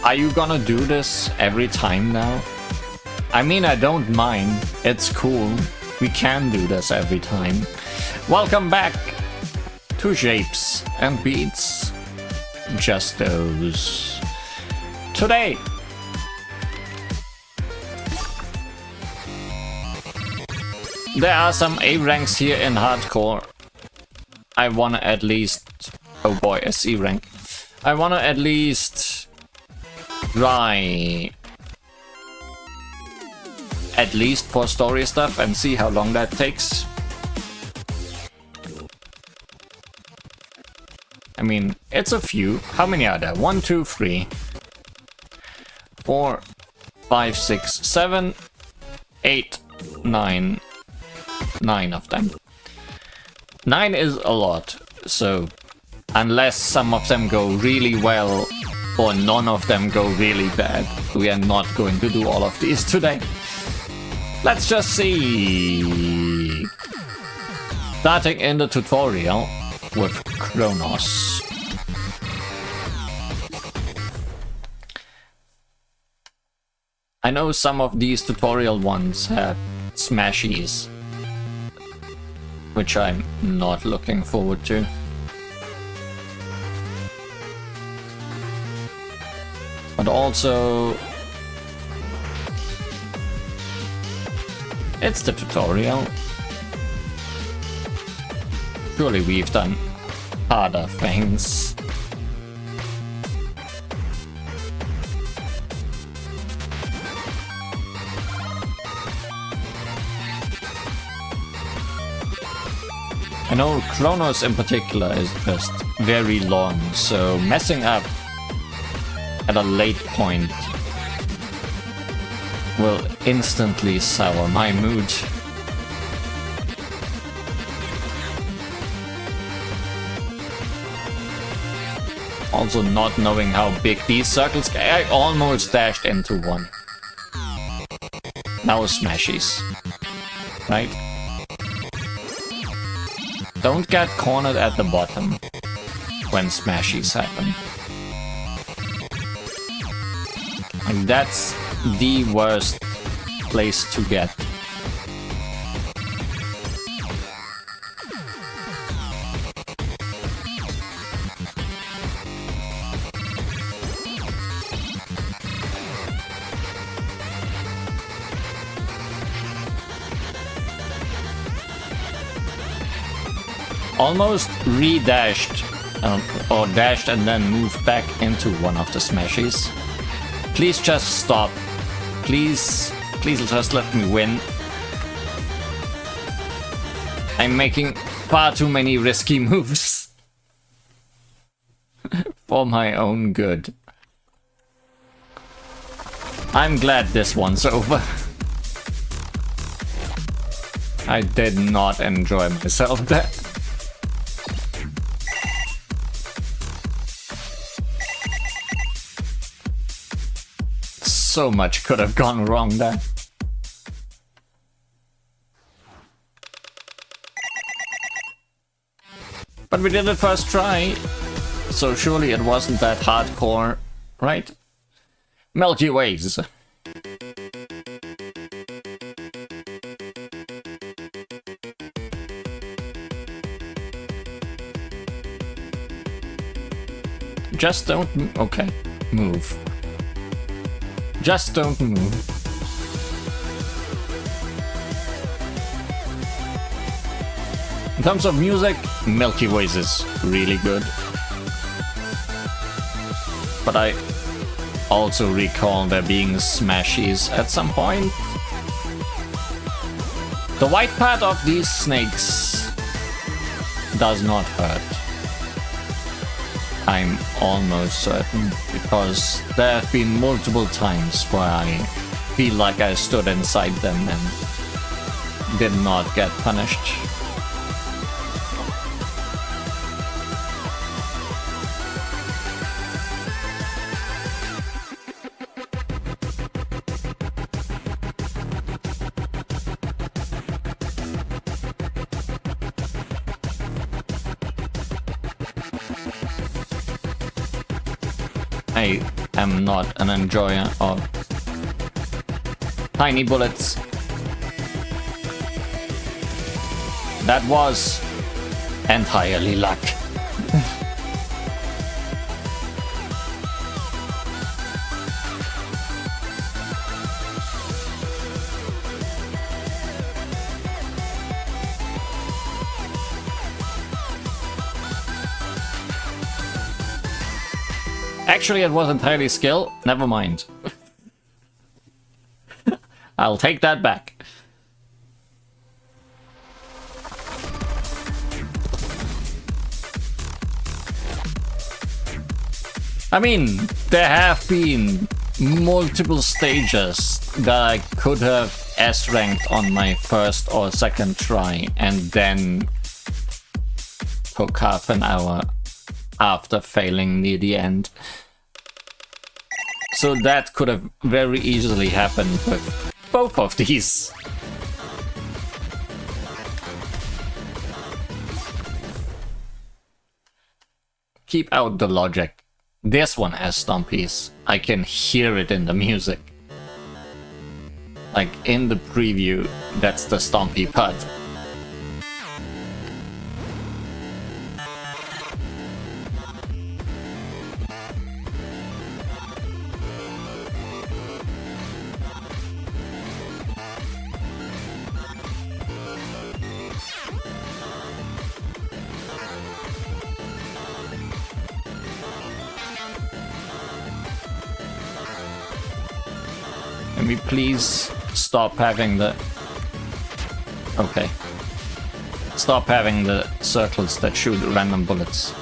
Are you gonna do this every time now? I mean, I don't mind. It's cool. We can do this every time. Welcome back to Shapes and Beats. Just those. Today, there are some A ranks here in hardcore. I wanna at least... Oh boy, a C rank. I wanna at least try at least for story stuff and see how long that takes. I mean, it's a few. How many are there? 1, 2, 3, 4, 5, 6, 7, 8, 9. 9 of them. 9 is a lot, so unless some of them go really well or none of them go really bad, we are not going to do all of these today. Let's just see. Starting in the tutorial with Kronos. I know some of these tutorial ones have smashies, which I'm not looking forward to. But also, it's the tutorial. Surely we've done harder things. I know Kronos in particular is just very long, so messing up at a late point will instantly sour my mood. Also not knowing how big these circles get, I almost dashed into one. Now smashies, right? Don't get cornered at the bottom when smashies happen. And that's the worst place to get. Almost re-dashed, or dashed and then moved back into one of the smashies. Please just stop. Please just let me win. I'm making far too many risky moves for my own good. I'm glad this one's over. I did not enjoy myself there. So much could have gone wrong there. But we did it first try, so surely it wasn't that hardcore, right? Milky Ways. Just don't move. Okay, move. Just don't move. In terms of music, Milky Ways is really good. But I also recall there being smashies at some point. The white part of these snakes does not hurt. I'm almost certain, because there have been multiple times where I feel like I stood inside them and did not get punished. am not an enjoyer of tiny bullets. That was entirely luck. Actually, it was entirely skill. Never mind. I'll take that back. I mean, there have been multiple stages that I could have S-ranked on my first or second try and then took half an hour after failing near the end. So that could have very easily happened with both of these. Keep out the logic. This one has stompies. I can hear it in the music. Like in the preview, that's the stompy part. Can we please stop having the... Okay. Stop having the circles that shoot random bullets.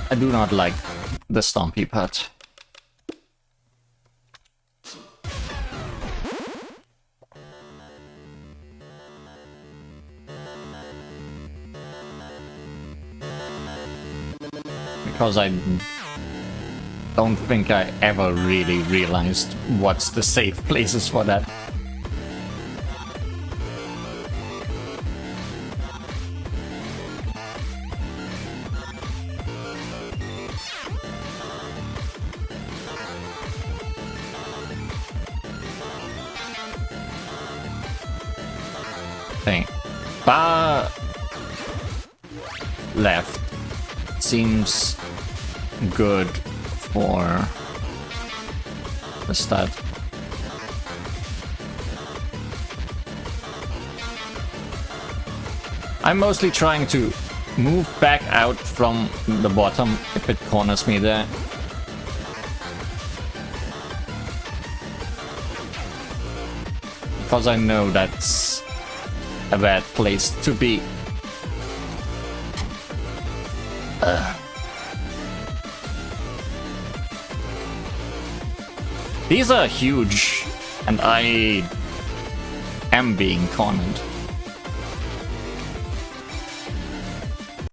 I do not like the stompy part. Because I don't think I ever really realized what's the safe places for that. Okay. Far left seems good for the start. I'm mostly trying to move back out from the bottom if it corners me there. Because I know that's a bad place to be. These are huge, and I am being cornered.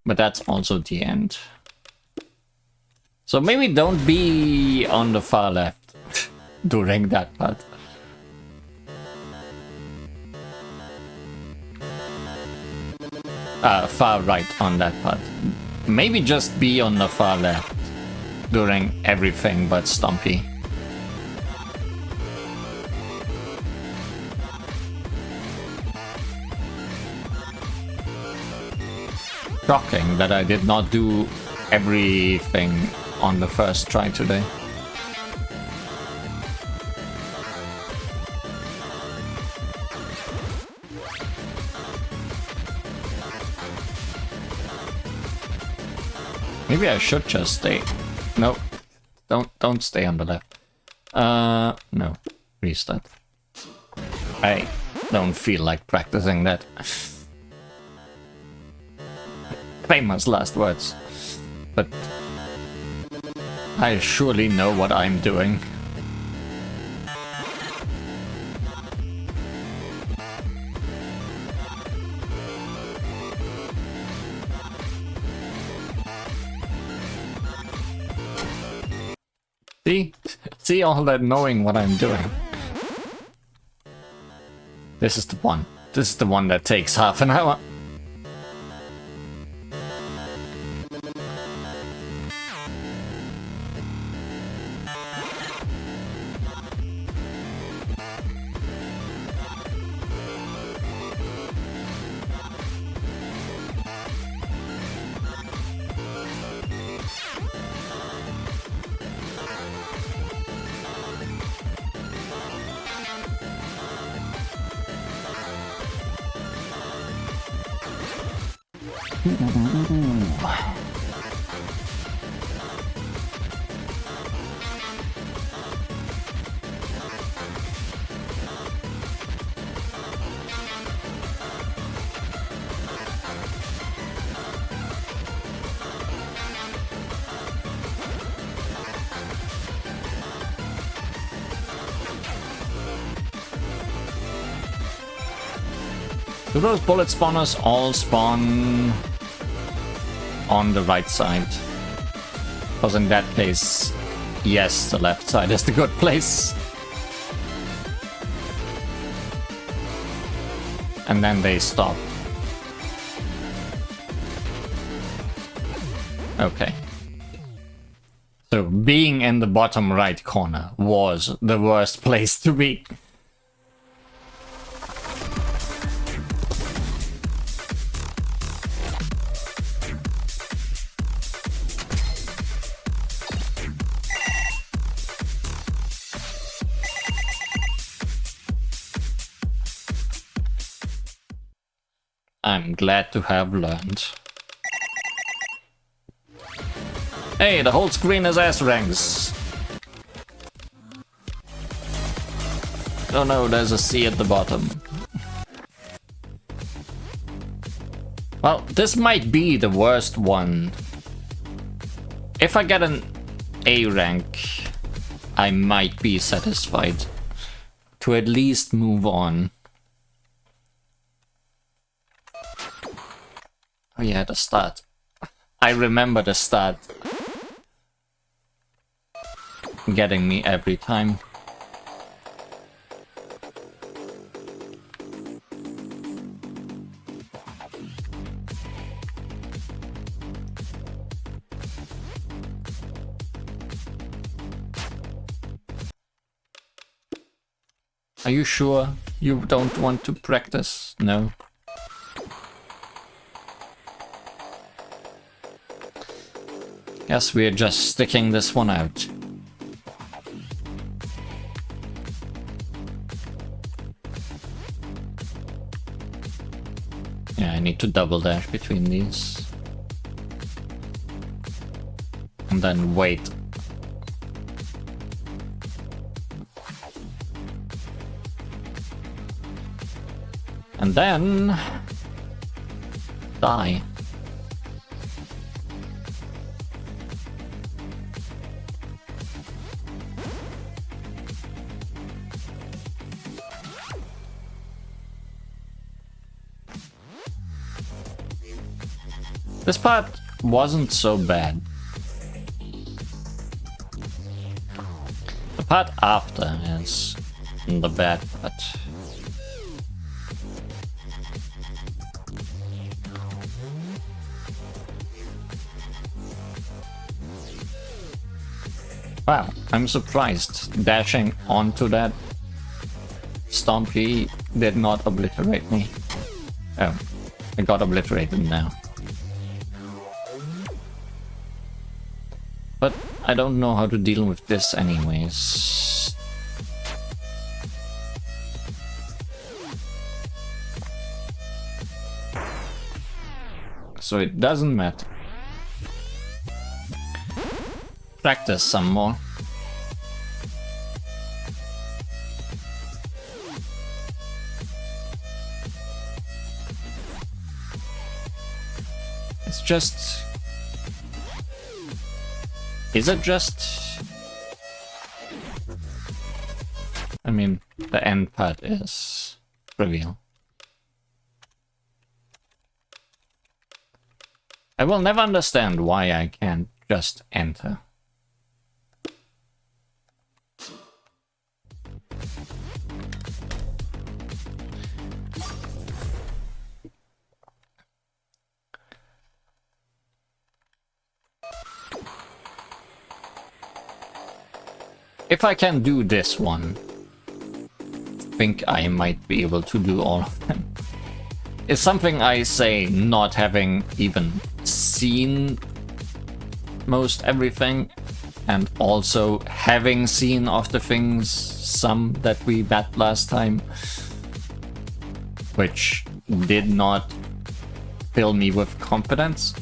But that's also the end. So maybe don't be on the far left during that part. Far right on that part. Maybe just be on the far left during everything but Stompy. Shocking that I did not do everything on the first try today. Maybe I should just stay. No, don't stay on the left. No, restart. I don't feel like practicing that. Famous last words. But I surely know what I'm doing. See? See all that knowing what I'm doing. This is the one. This is the one that takes half an hour. Do those bullet spawners all spawn on the right side? Because in that case, yes, the left side is the good place. And then they stop. Okay. So being in the bottom right corner was the worst place to be. I'm glad to have learned. Hey, the whole screen is S-ranks. Oh no, there's a C at the bottom. Well, this might be the worst one. If I get an A rank, I might be satisfied to at least move on. Oh yeah, the start. I remember the start getting me every time. Are you sure you don't want to practice? No. Guess we're just sticking this one out. Yeah, I need to double dash between these. And then wait. And then die. This part wasn't so bad. The part after is the bad part. Wow, I'm surprised dashing onto that Stompy did not obliterate me. Oh, I got obliterated now. But I don't know how to deal with this anyways. So it doesn't matter. Practice some more. It's just... Is it just... I mean, the end part is trivial. I will never understand why I can't just enter. If I can do this one, I think I might be able to do all of them. It's something I say not having even seen most everything, and also having seen of the things, some that we bet last time, which did not fill me with confidence.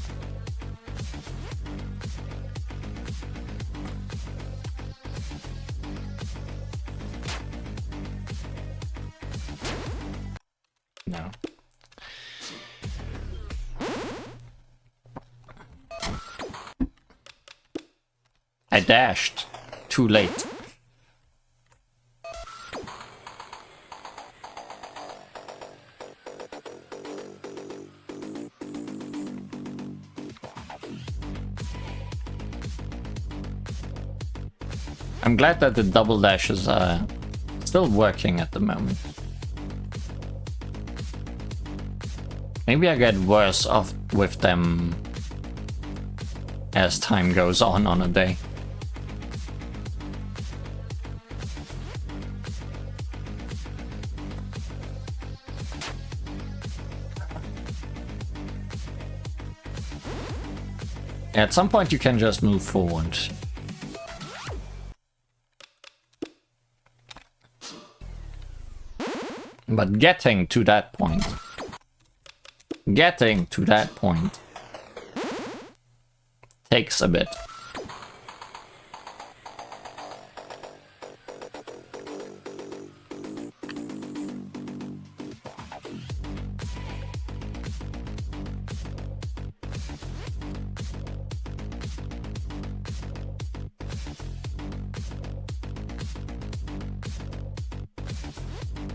No. I dashed too late. I'm glad that the double dashes are still working at the moment. Maybe I get worse off with them as time goes on a day. At some point you can just move forward. But getting to that point takes a bit.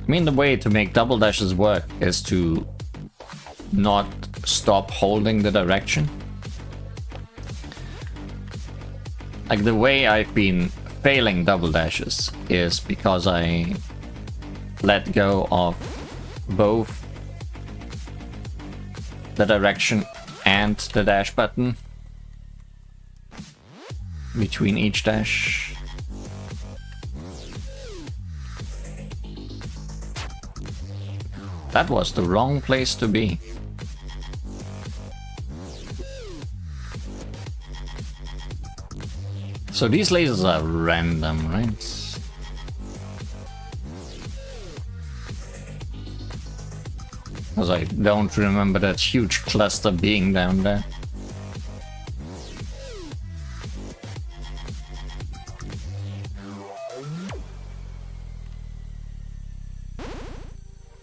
I mean, the way to make double dashes work is to not stop holding the direction. Like, the way I've been failing double dashes is because I let go of both the direction and the dash button between each dash. That was the wrong place to be. So these lasers are random, right? Because I don't remember that huge cluster being down there.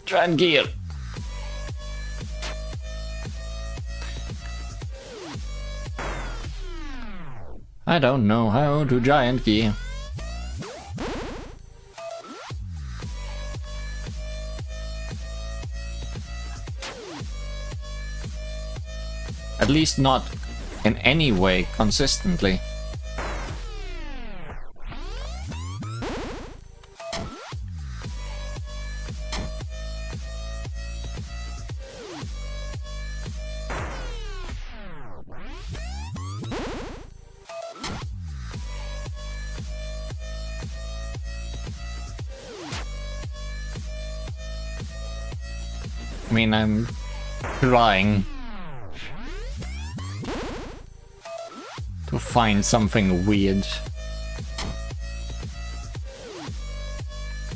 Giant gear. I don't know how to giant gear. At least not in any way consistently. I mean, I'm trying to find something weird.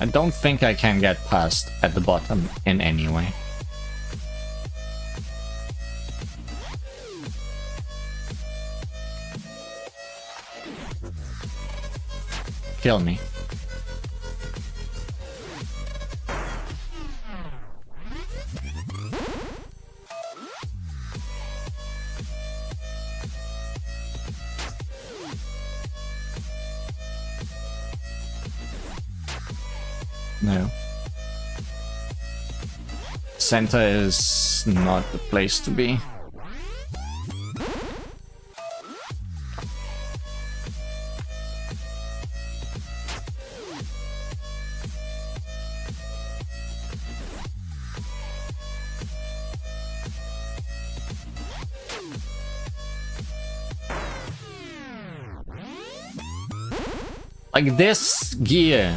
I don't think I can get past at the bottom in any way. Kill me. No. Center is not the place to be. Like, this gear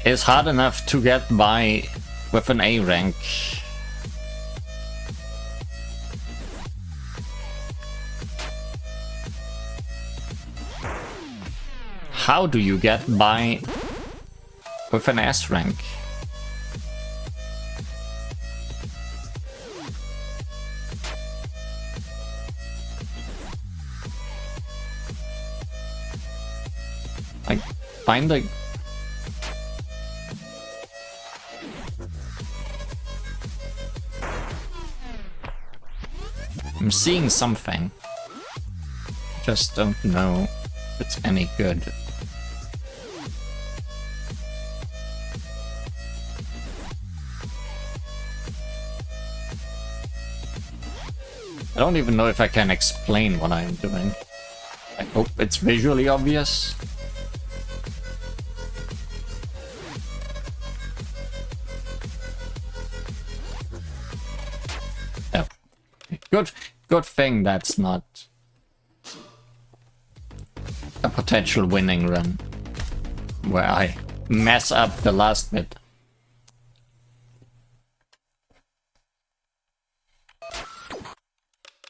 is hard enough to get by with an A rank. How do you get by with an S rank? find the... I'm seeing something. Just don't know if it's any good. I don't even know if I can explain what I'm doing. I hope it's visually obvious. Oh. Good thing that's not a potential winning run where I mess up the last bit.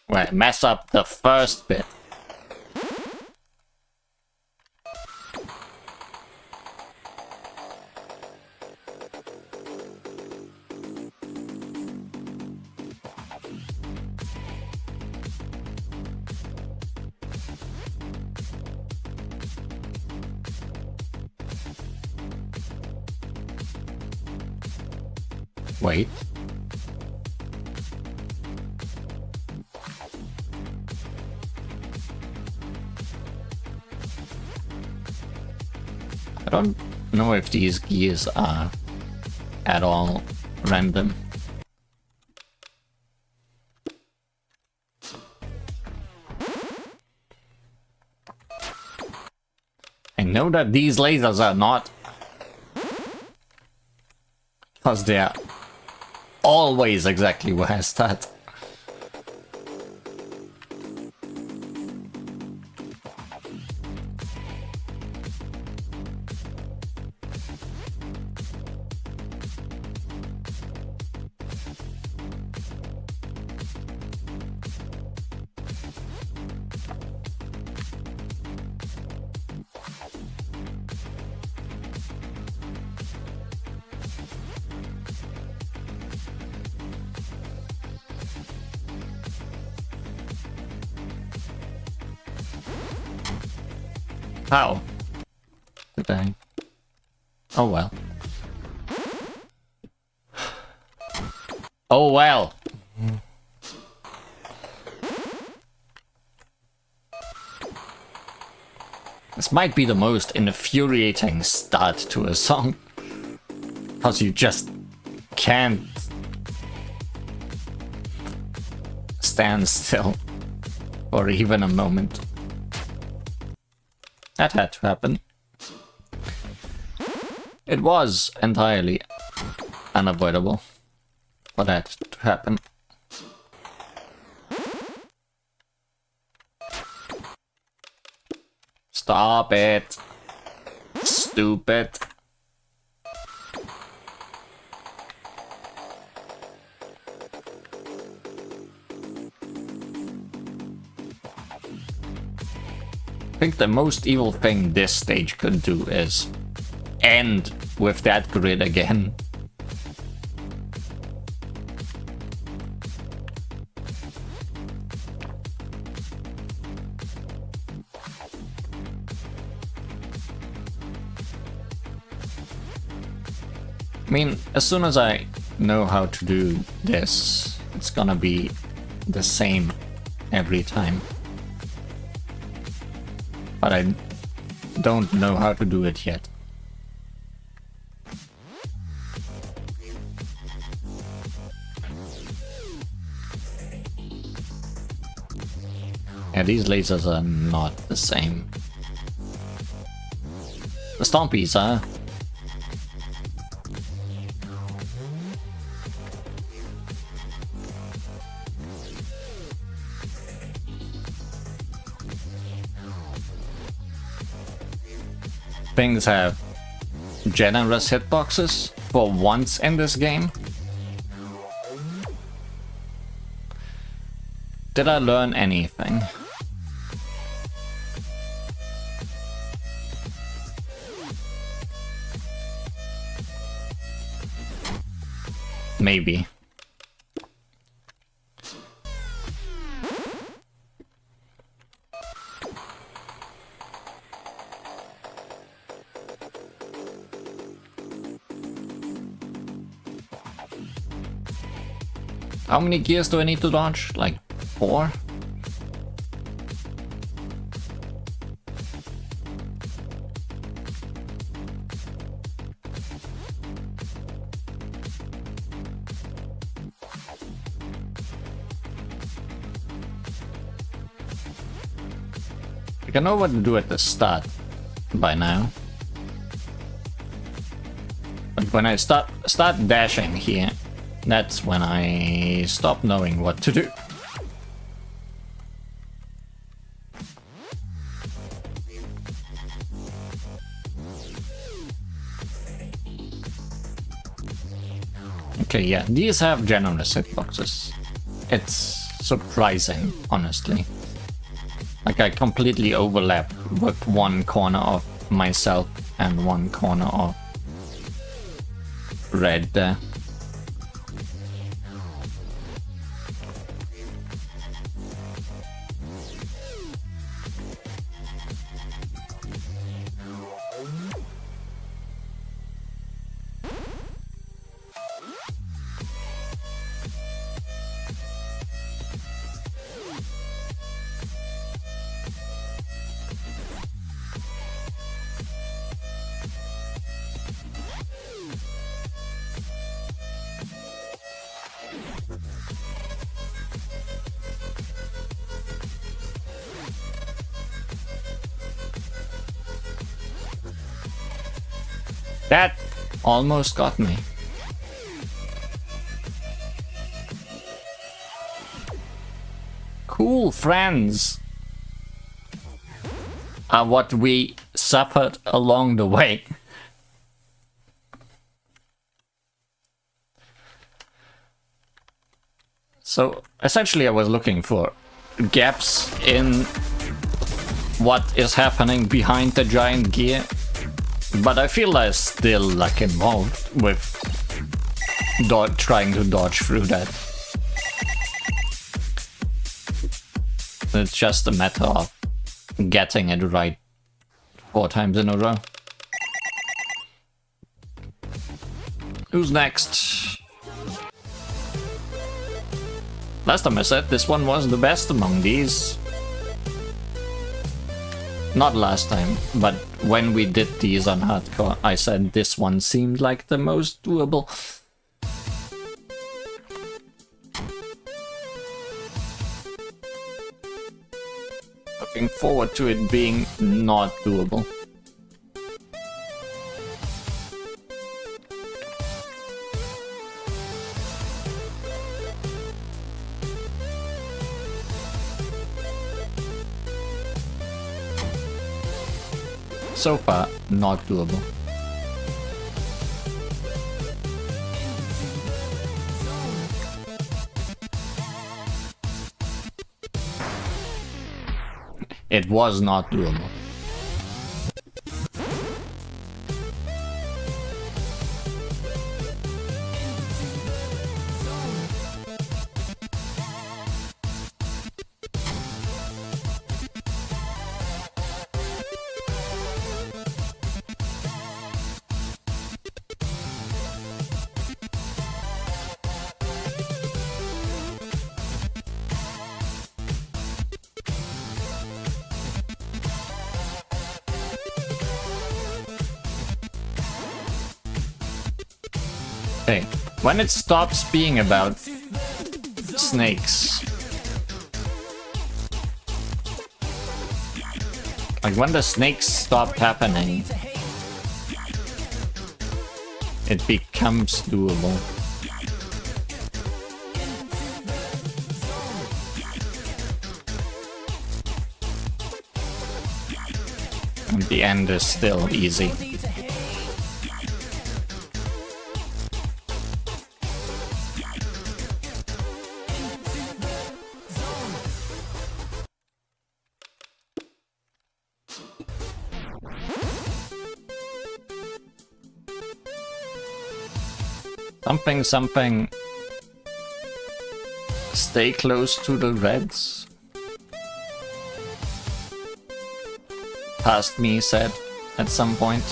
Where I mess up the first bit. Wait. I don't know if these gears are at all random. I know that these lasers are not, because they are always exactly where I start. How? Did I? Oh well. Oh well. This might be the most infuriating start to a song. Because you just can't stand still for even a moment. That had to happen. It was entirely unavoidable for that to happen. Stop it. Stupid. I think the most evil thing this stage could do is end with that grid again. I mean, as soon as I know how to do this, it's gonna be the same every time. But I don't know how to do it yet. Yeah, these lasers are not the same. The Stompies are. Things have generous hitboxes for once in this game. Did I learn anything? Maybe. How many gears do I need to dodge? Like 4? I know what to do at the start by now. But when I start dashing here, that's when I stop knowing what to do. Okay, yeah, these have generous hitboxes. It's surprising, honestly. Like, I completely overlap with one corner of myself and one corner of red there. That almost got me. Cool friends are what we suffered along the way. So essentially I was looking for gaps in what is happening behind the giant gear. But I feel there's still luck involved with trying to dodge through that. It's just a matter of getting it right 4 times in a row. Who's next? Last time I said this one was the best among these. Not last time, but when we did these on hardcore, I said this one seemed like the most doable. Looking forward to it being not doable. So far, not doable. It was not doable. Okay, when it stops being about snakes, like when the snakes stop happening, it becomes doable. And the end is still easy. Something. Stay close to the reds. Past me said at some point.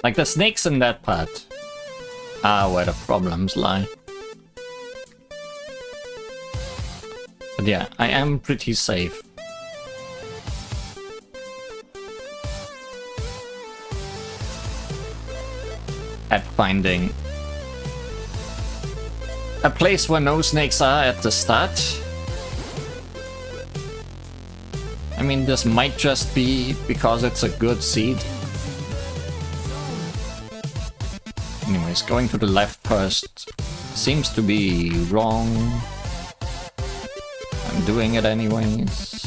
Like, the snakes in that part are where the problems lie. But yeah, I am pretty safe. At finding a place where no snakes are at the start. I mean, this might just be because it's a good seed. Anyways, going to the left first seems to be wrong. I'm doing it anyways.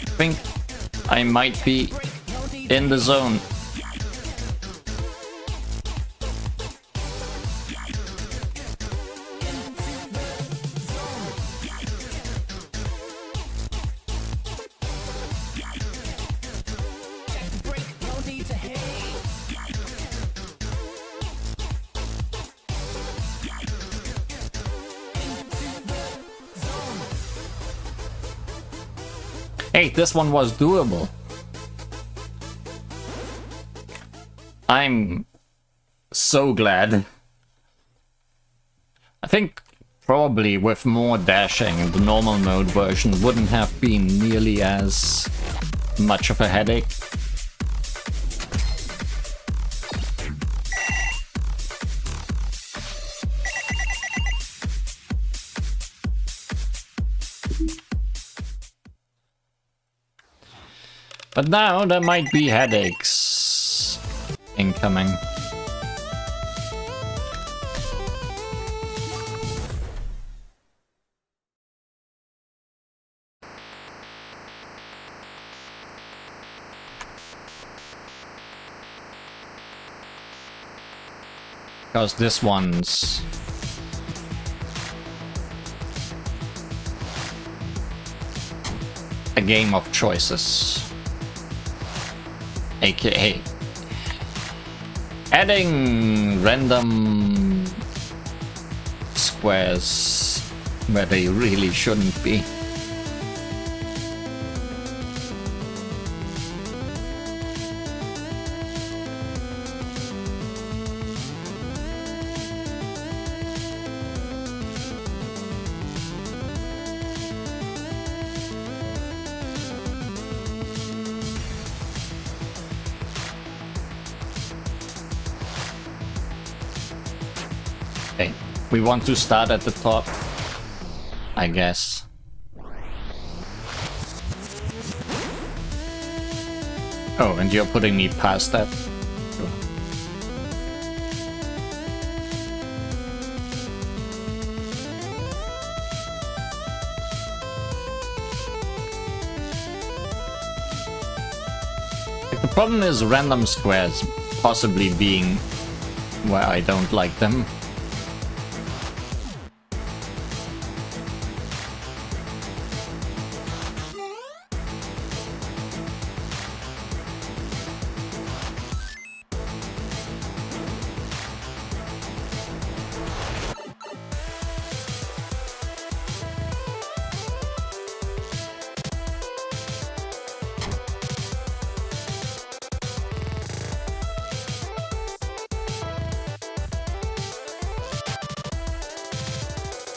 I think I might be in the zone. Hey, this one was doable. I'm so glad. I think probably with more dashing, the normal mode version wouldn't have been nearly as much of a headache. But now there might be headaches incoming. Because this one's a game of choices. AKA adding random squares where they really shouldn't be. Okay, we want to start at the top, I guess. Oh, and you're putting me past that? Sure. Like, the problem is random squares possibly being where I don't like them.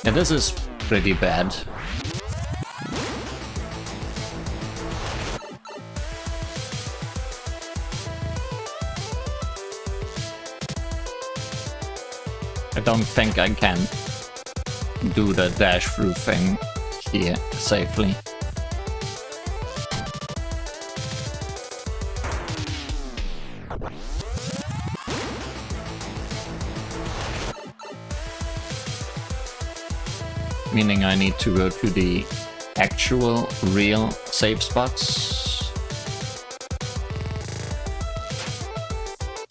Yeah, this is pretty bad. I don't think I can do the dash through thing here safely. Meaning I need to go to the actual, real save spots.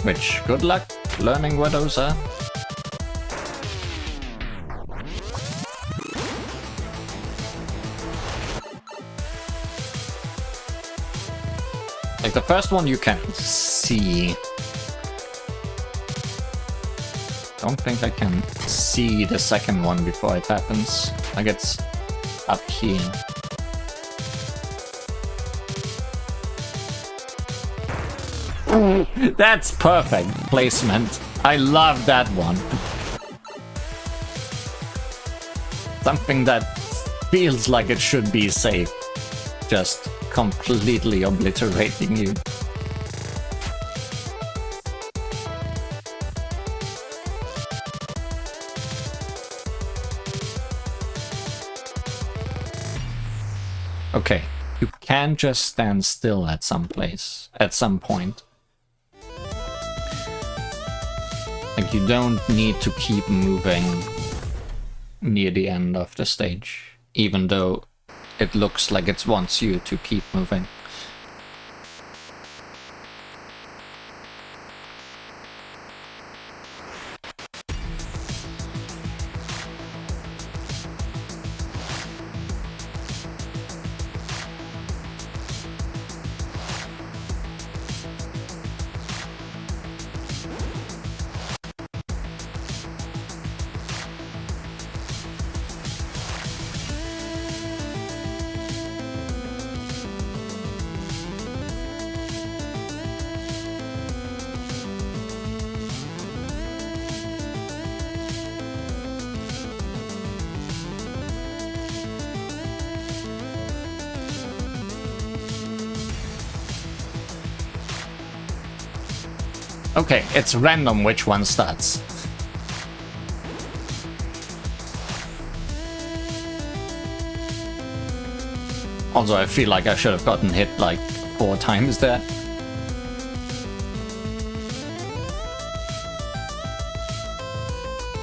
Which, good luck learning where those are. the first one you can see. Don't think I can see the second one before it happens. Like it's up here. That's perfect placement. I love that one. Something that feels like it should be safe. Just completely obliterating you. Okay, you can just stand still at some place, at some point. Like, you don't need to keep moving near the end of the stage, even though it looks like it wants you to keep moving. Okay, it's random which one starts. Also, I feel like I should have gotten hit like 4 times there.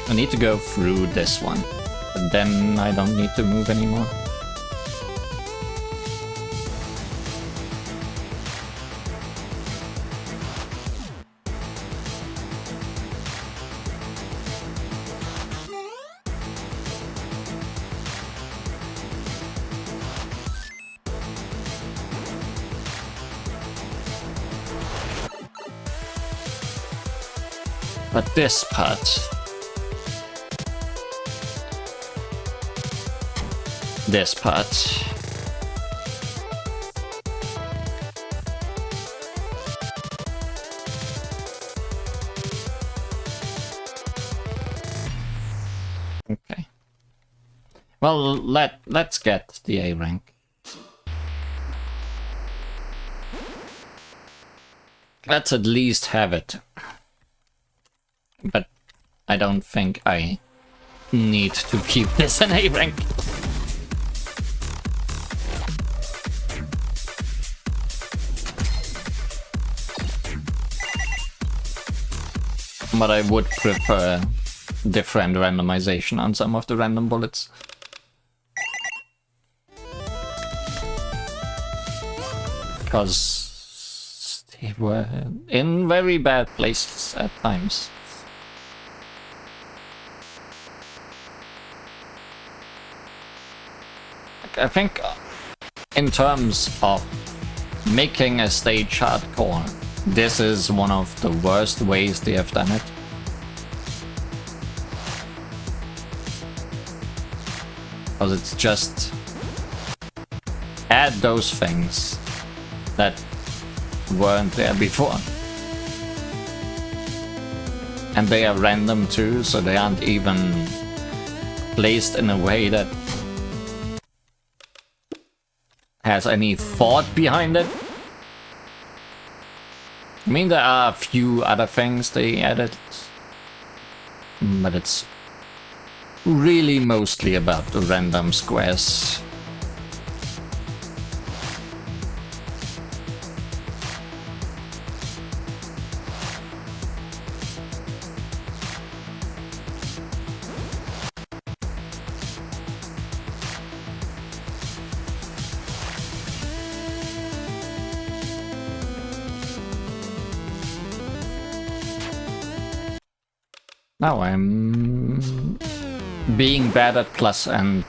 I need to go through this one, but then I don't need to move anymore. But this part... This part... Okay. Well, let's get the A rank. Let's at least have it. But I don't think I need to keep this an A rank. But I would prefer different randomization on some of the random bullets. Because they were in very bad places at times. I think in terms of making a stage hardcore, this is one of the worst ways they have done it. Because it's just add those things that weren't there before. And they are random too, so they aren't even placed in a way that has any thought behind it. I mean, there are a few other things they added, but it's really mostly about the random squares. Now I'm being bad at plus and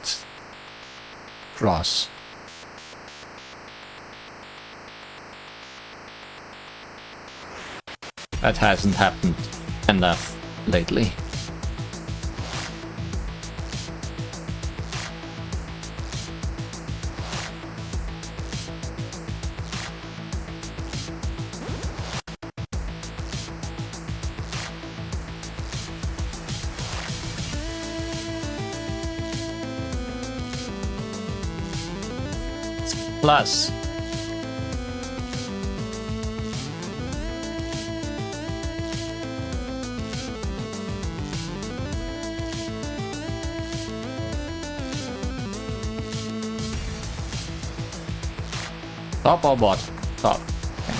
cross. That hasn't happened enough lately. Plus. Top or bottom? Top. Okay.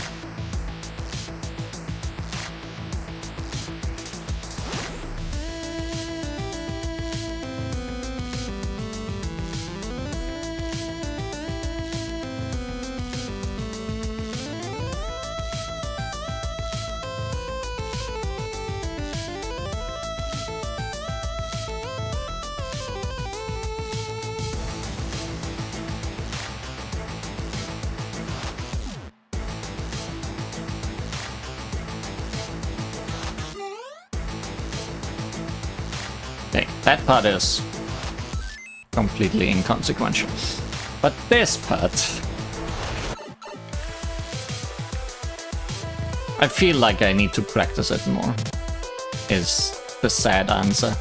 Okay, that part is completely inconsequential. But this part... I feel like I need to practice it more, is the sad answer.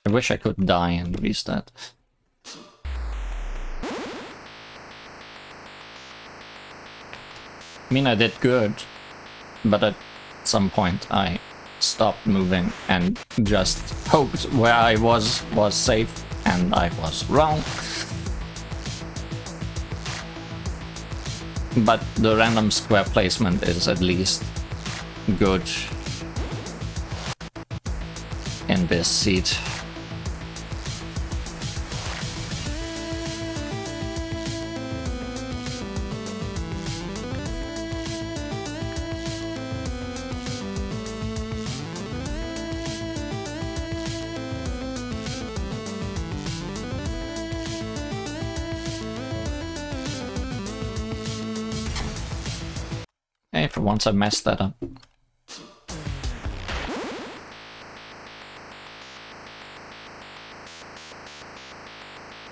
I wish I could die and restart. I mean, I did good, but at some point I stopped moving and just hoped where I was safe, and I was wrong. But the random square placement is at least good in this seat. Hey, for once I messed that up.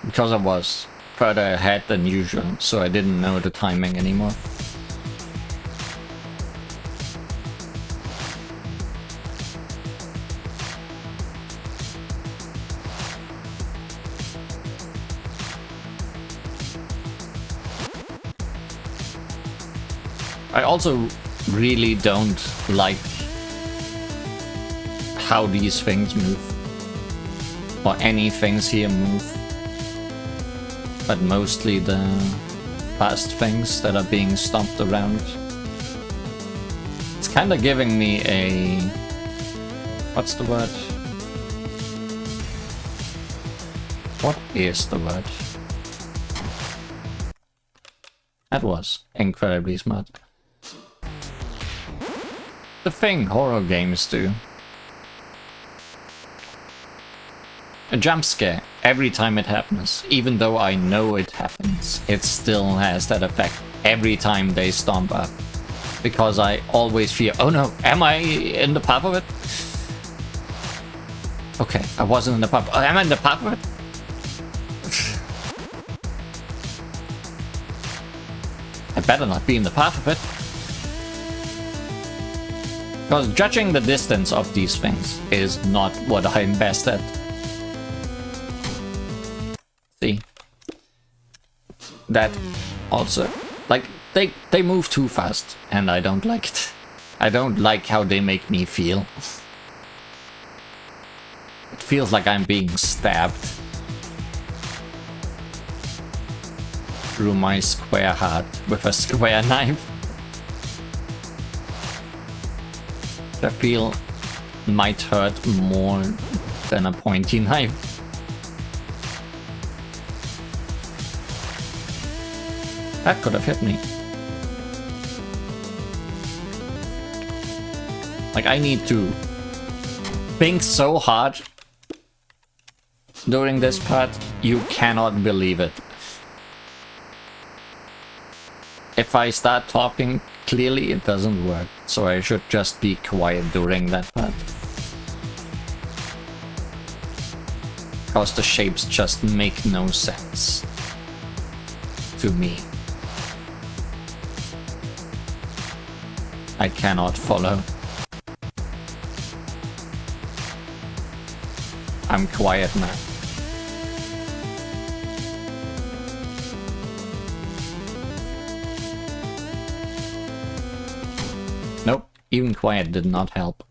Because I was further ahead than usual, so I didn't know the timing anymore. I also really don't like how these things move, or any things here move, but mostly the fast things that are being stomped around. It's kind of giving me a... what's the word? What is the word? That was incredibly smart. The thing horror games do. A jump scare every time it happens, even though I know it happens, it still has that effect every time they stomp up. Because I always fear, oh no, am I in the path of it? Okay, I wasn't in the path. Oh, am I in the path of it? I better not be in the path of it. Because judging the distance of these things is not what I'm best at. See? That also, like, they move too fast, and I don't like it. I don't like how they make me feel. It feels like I'm being stabbed through my square heart with a square knife. I feel might hurt more than a pointy knife. That could have hit me. Like, I need to think so hard during this part, you cannot believe it. If I start talking clearly, it doesn't work, so I should just be quiet during that part. Because the shapes just make no sense to me. I cannot follow. I'm quiet now. Nope, even quiet did not help.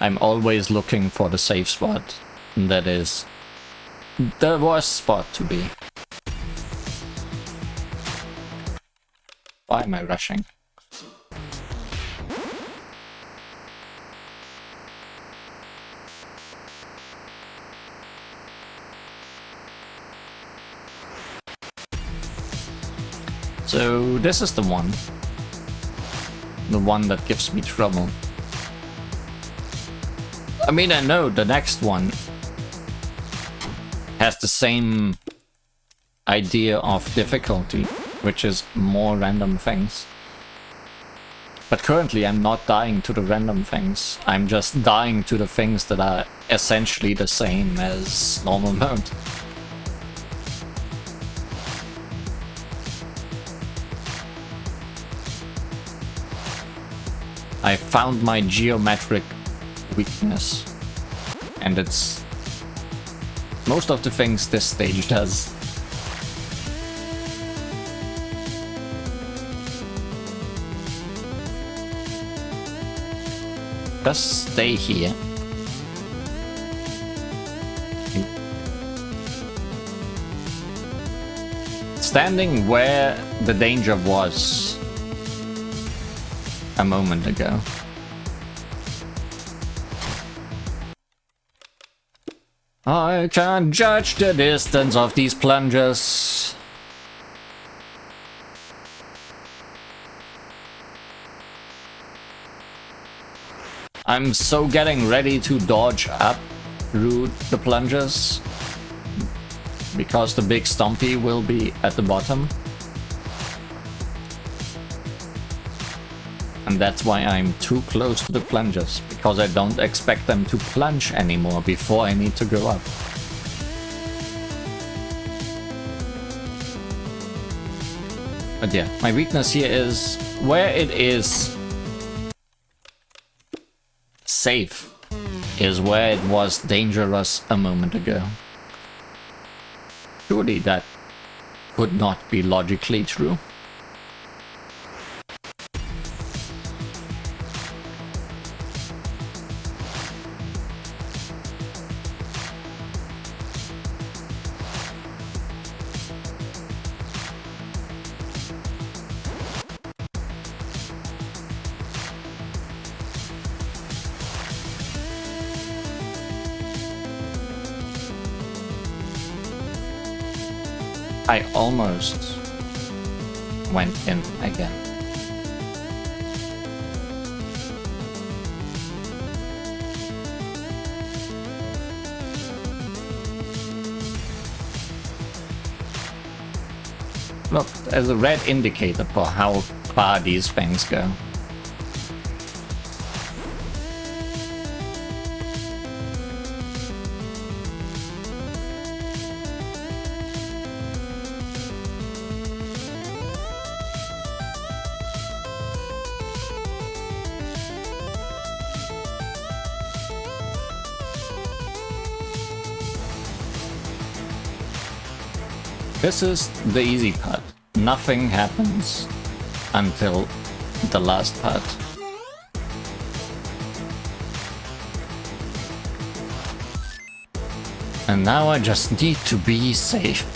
I'm always looking for the safe spot. That is the worst spot to be. Why am I rushing? So this is the one. The one that gives me trouble. I mean, I know the next one has the same idea of difficulty, which is more random things. But currently I'm not dying to the random things. I'm just dying to the things that are essentially the same as normal mode. I found my geometric weakness, and it's most of the things this stage does. Just stay here. Standing where the danger was a moment ago. I can't judge the distance of these plungers. I'm so getting ready to dodge up through the plungers because the big Stompy will be at the bottom. And that's why I'm too close to the plungers, because I don't expect them to plunge anymore before I need to go up. But yeah, my weakness here is where it is safe is where it was dangerous a moment ago. Surely that could not be logically true. I almost went in again. Look, there's a red indicator for how far these things go. This is the easy part. Nothing happens until the last part. And now I just need to be safe.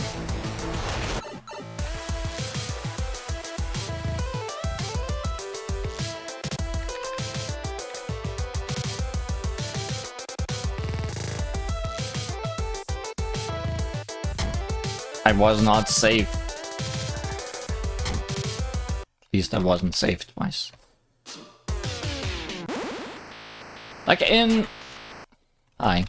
I was not safe. At least I wasn't saved twice. Like in... Hi.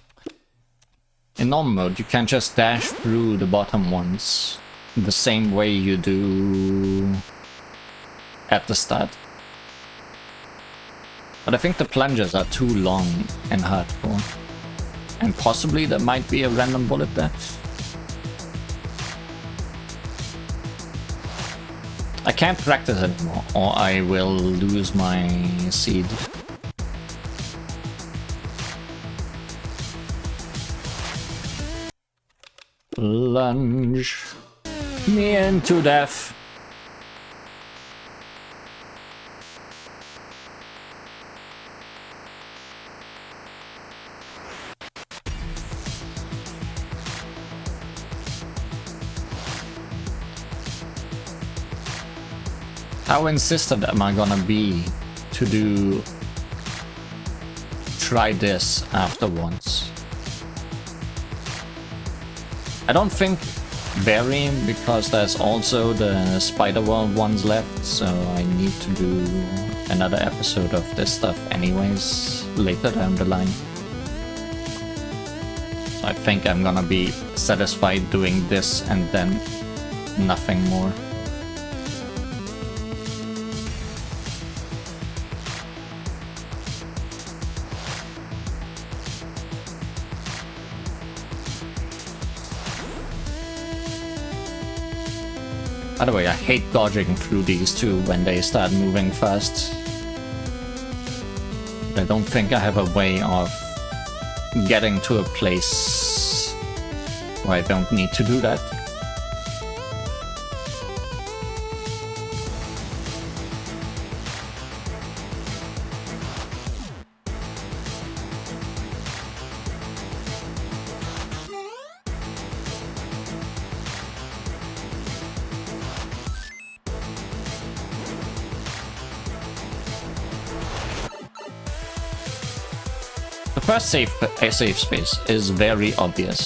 In normal mode, you can just dash through the bottom ones the same way you do at the start. But I think the plunges are too long and hardcore. And possibly there might be a random bullet there. I can't practice anymore, or I will lose my seed. Plunge me into death. How insistent am I gonna be to try this afterwards? I don't think burying, because there's also the Spider World ones left, so I need to do another episode of this stuff anyways, later down the line. So I think I'm gonna be satisfied doing this and then nothing more. By the way, I hate dodging through these two when they start moving fast. But I don't think I have a way of getting to a place where I don't need to do that. The first safe space is very obvious.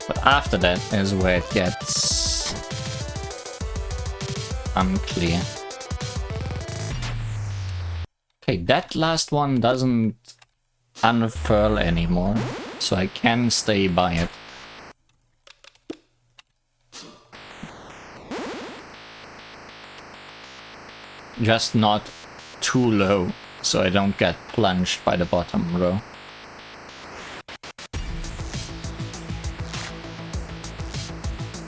But after that is where it gets unclear. Okay, that last one doesn't unfurl anymore, so I can stay by it. Just not too low, so I don't get plunged by the bottom row.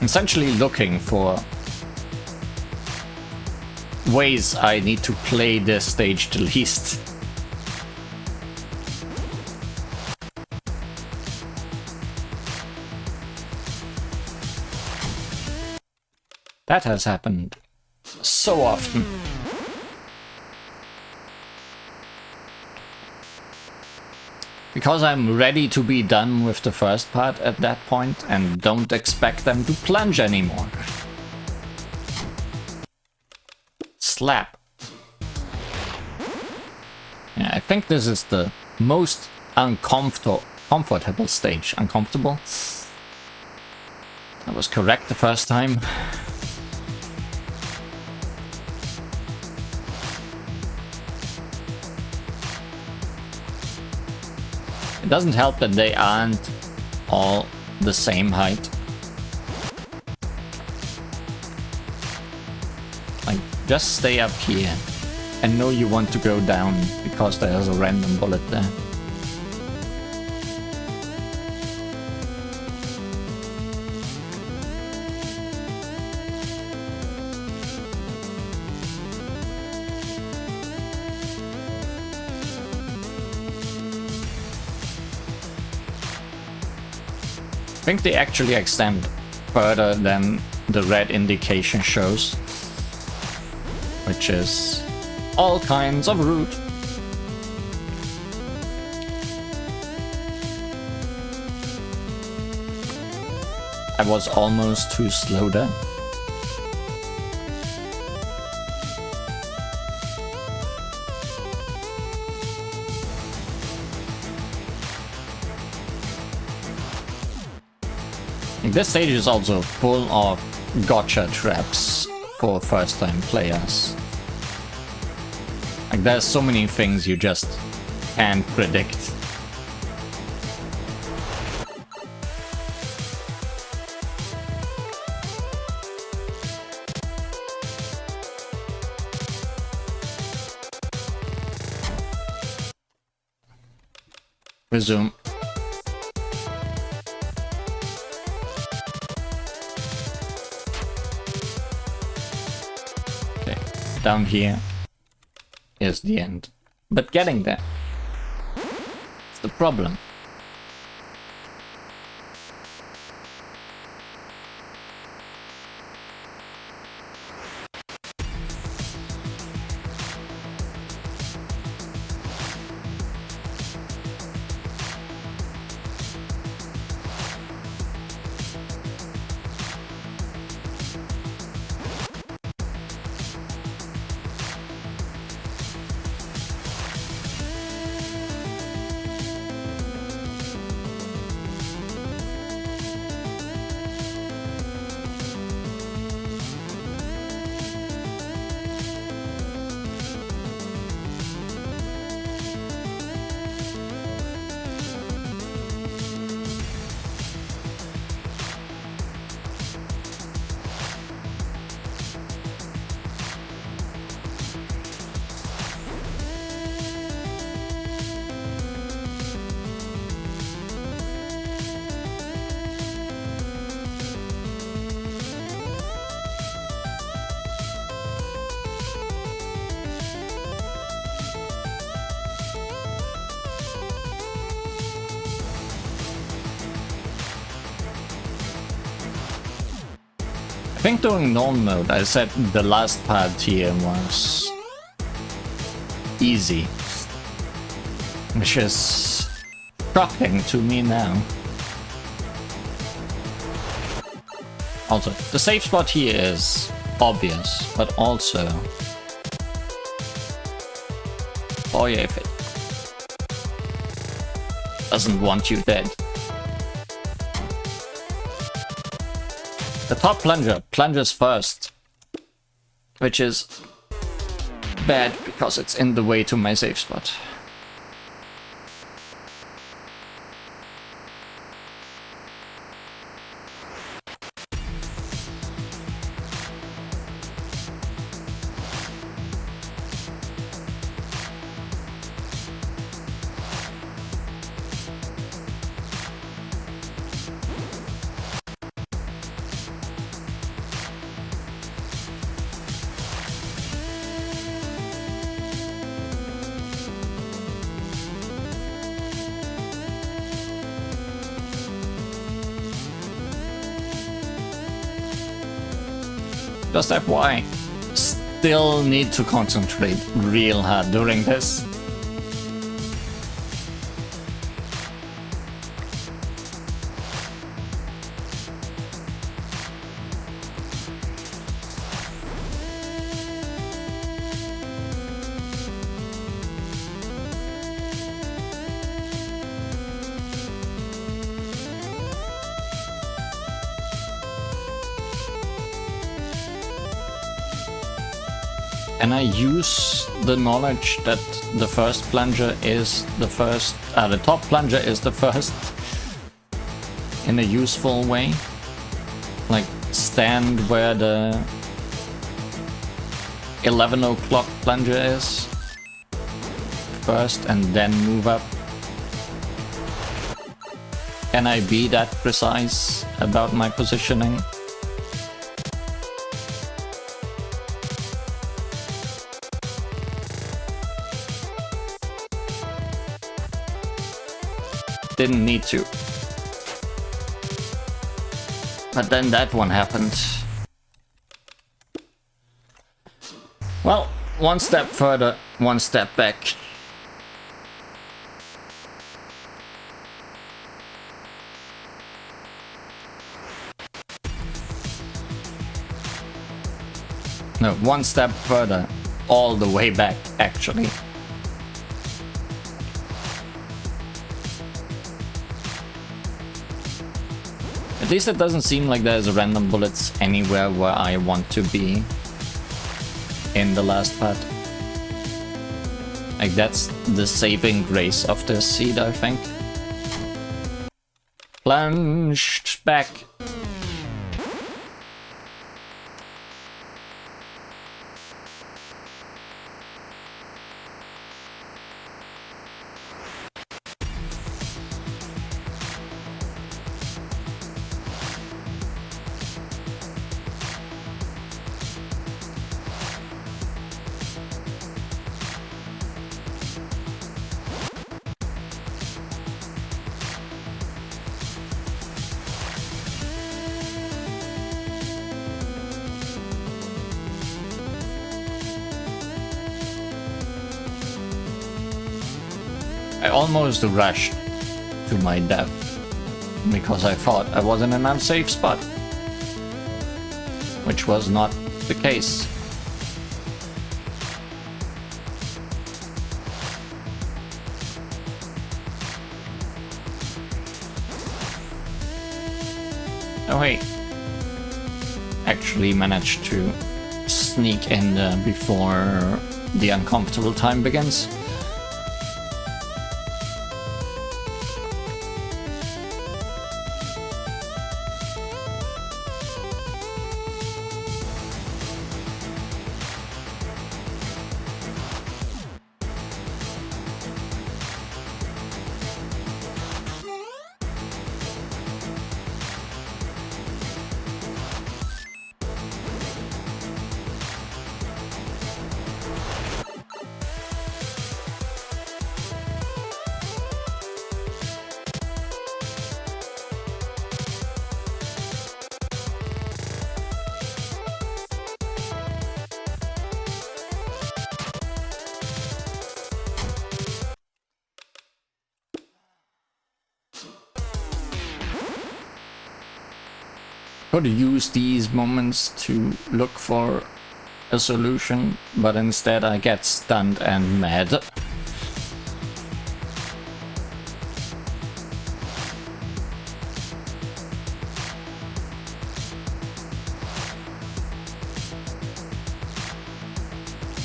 Essentially looking for ways I need to play this stage the least. That has happened so often. Because I'm ready to be done with the first part at that point and don't expect them to plunge anymore. Slap. Yeah, I think this is the most comfortable stage. Uncomfortable? I was correct the first time. It doesn't help that they aren't all the same height. Like, just stay up here and know you want to go down because there's a random bullet there. I think they actually extend further than the red indication shows, which is all kinds of rude. I was almost too slow there. This stage is also full of gotcha traps for first-time players. Like, there's so many things you just can't predict. Resume. Okay, down here is the end. But getting there is the problem. I think during normal mode I said the last part here was easy, which is shocking to me now. Also, the safe spot here is obvious, but also boy, if it doesn't want you dead. The top plunger plunges first, which is bad because it's in the way to my safe spot. Just FYI, still need to concentrate real hard during this. Can I use the knowledge that the first plunger is the first, the top plunger is the first in a useful way? Like stand where the 11 o'clock plunger is first and then move up? Can I be that precise about my positioning? Didn't need to. But then that one happened. Well, one step further, one step back. No, one step further, all the way back, actually. At least it doesn't seem like there's random bullets anywhere where I want to be in the last part. Like, that's the saving grace of this seed, I think. Plunged back. I almost rushed to my death because I thought I was in an unsafe spot, which was not the case. Oh hey, actually managed to sneak in there before the uncomfortable time begins. Could use these moments to look for a solution, but instead I get stunned and mad.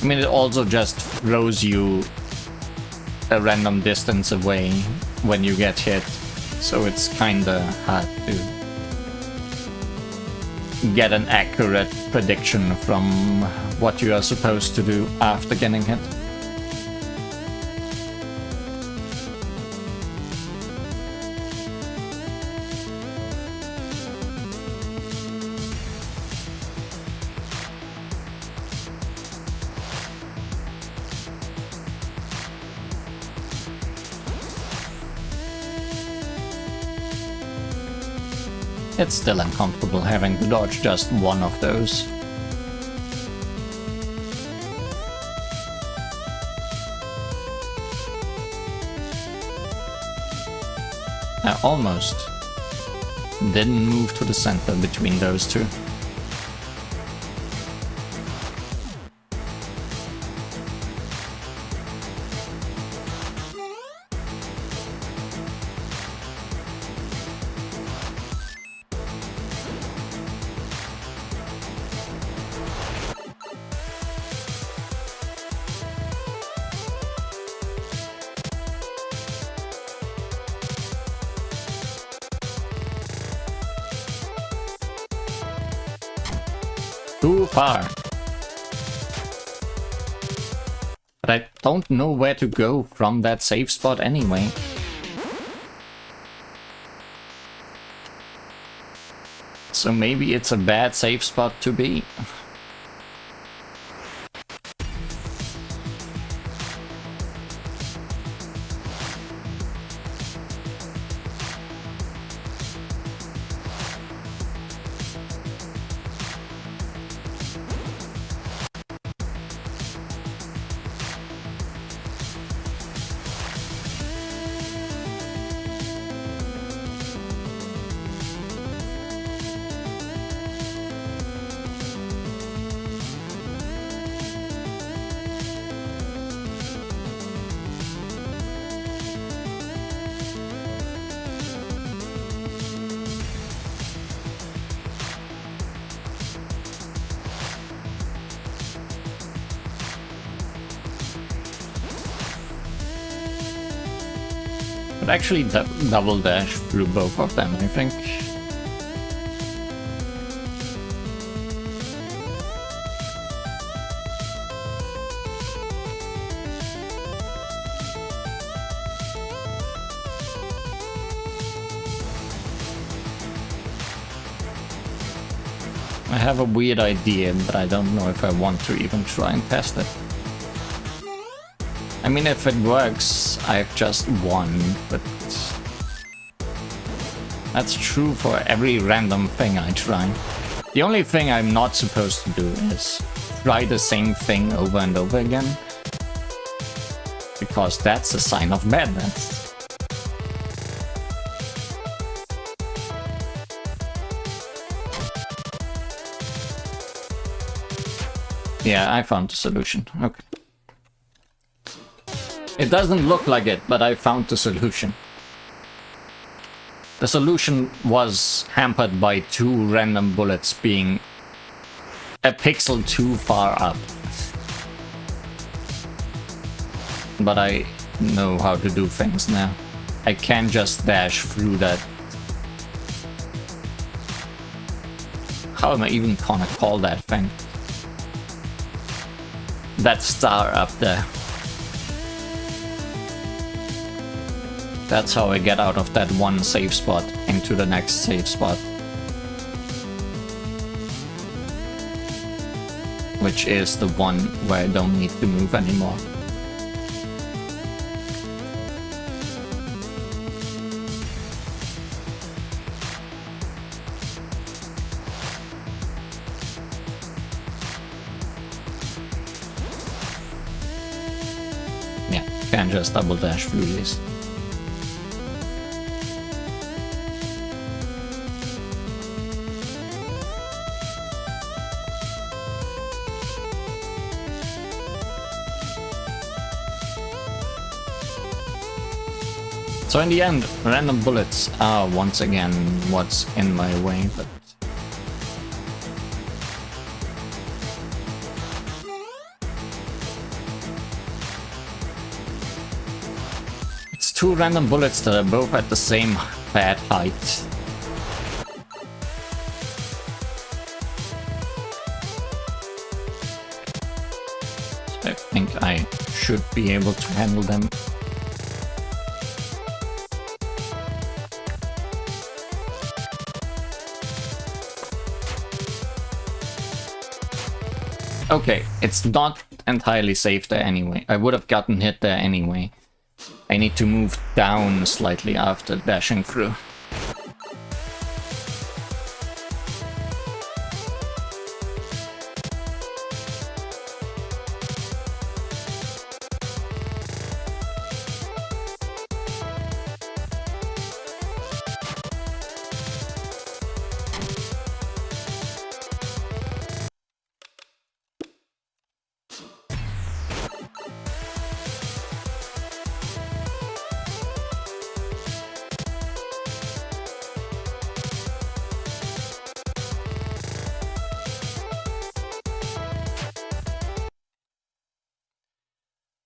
I mean, it also just throws you a random distance away when you get hit, so it's kinda hard to get an accurate prediction from what you are supposed to do after getting hit. It's still uncomfortable having to dodge just one of those. I almost didn't move to the center between those two. Too far. But I don't know where to go from that safe spot anyway. So maybe it's a bad safe spot to be. actually double dash through both of them, I think. I have a weird idea, but I don't know if I want to even try and test it. I mean, if it works, I've just won, but that's true for every random thing I try. The only thing I'm not supposed to do is try the same thing over and over again, because that's a sign of madness. Yeah, I found the solution. Okay. It doesn't look like it, but I found the solution. The solution was hampered by 2 random bullets being a pixel too far up. But I know how to do things now. I can't just dash through that. How am I even gonna call that thing? That star up there. That's how I get out of that one safe spot into the next safe spot. Which is the one where I don't need to move anymore. Yeah, can't just double dash through these. So in the end, random bullets are once again what's in my way, but... It's 2 random bullets that are both at the same bad height. So I think I should be able to handle them. Okay, it's not entirely safe there anyway. I would have gotten hit there anyway. I need to move down slightly after dashing through.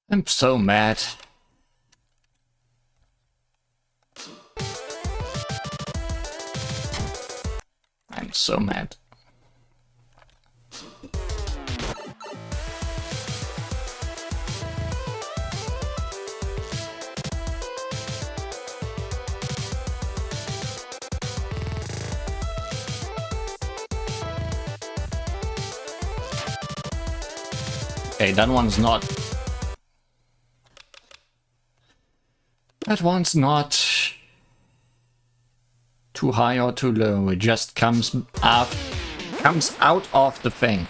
I'm so mad. I'm so mad. Okay, that one's not... That one's not too high or too low. It just comes out of the thing.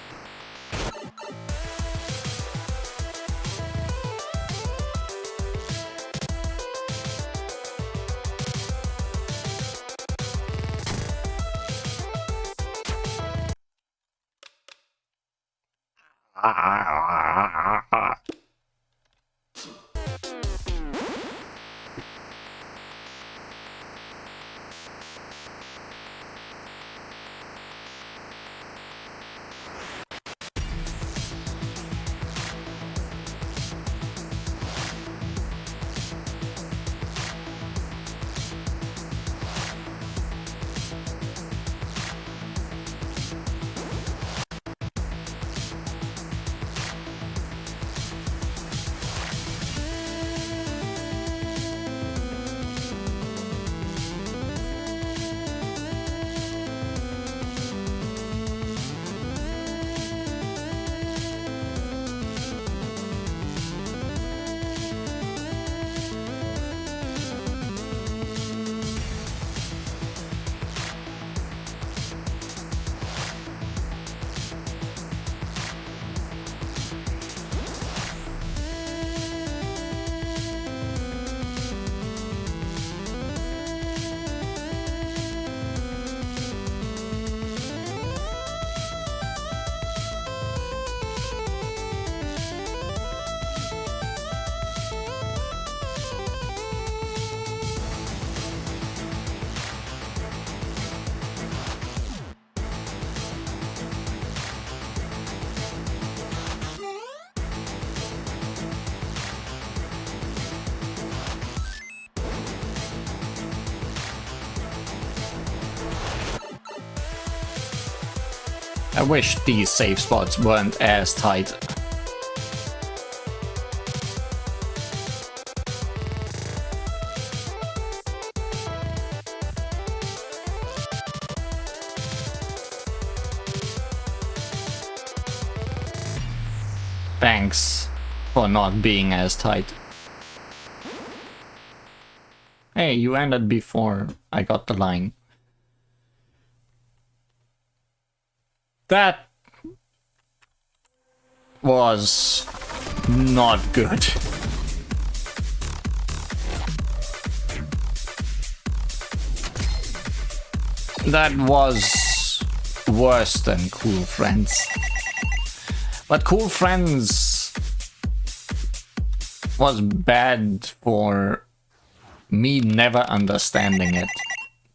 I wish these safe spots weren't as tight. Thanks for not being as tight. Hey, you ended before I got the line. That was not good. That was worse than Cool Friends. But Cool Friends was bad for me never understanding it.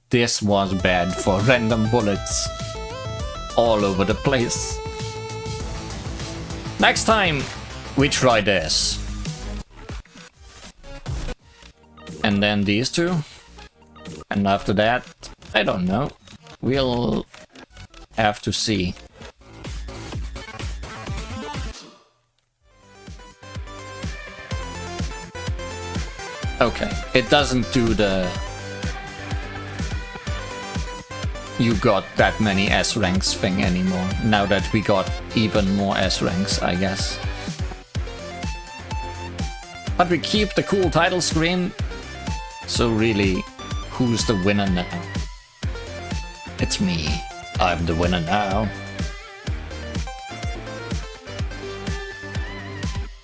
This was bad for random bullets all over the place. Next time, we try this. And then these two. And after that, I don't know. We'll have to see. Okay, it doesn't do the... You got that many S ranks thing anymore, now that we got even more S ranks, I guess. But we keep the cool title screen, so really, who's the winner now? It's me. I'm the winner now.